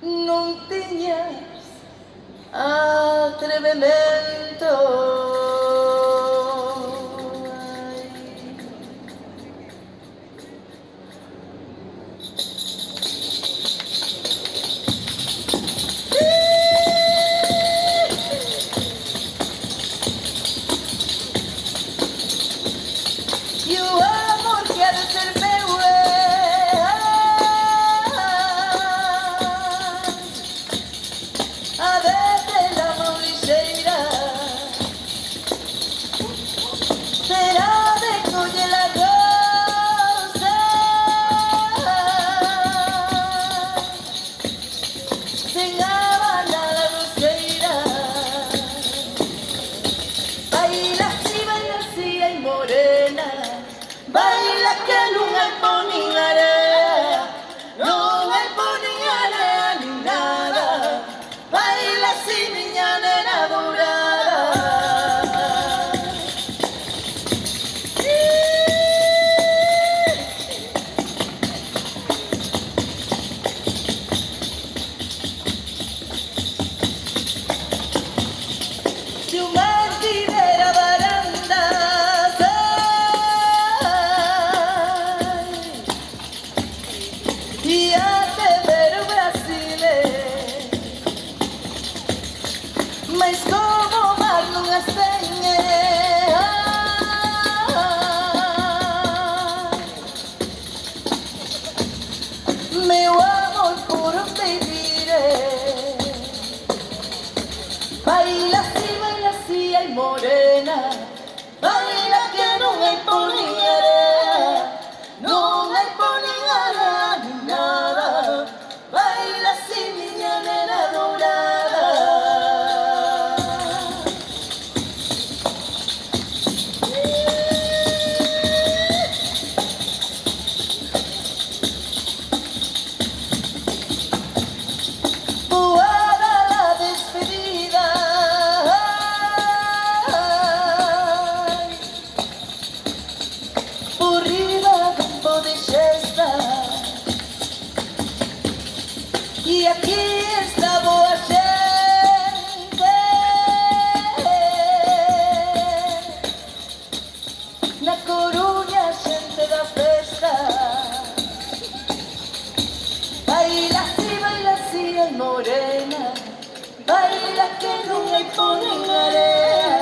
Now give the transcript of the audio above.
non tiñas atrevemento. E o amor que ha de ser meu a veces la mão ligeira será de coller la rosa sen abanar la roseira. Baila así ai morena, baila que non hai po nin area, non hai po nin area nin nada. Baila así, miña nena dorada. Se o mar tivera barandas, ia te ver o Brasil, mas como o mar non as ten, meu amor puro te diré. Baila así, ai morena, baila que non hai po nin area, non hai po nin area nin nada. Baila así, miña nena dorada. Boada la despedida, por riba dun po de xesta, e aquí está boa xente na Coruña, xente da festa. Baila así, ai morena, baila que non hai po nin area.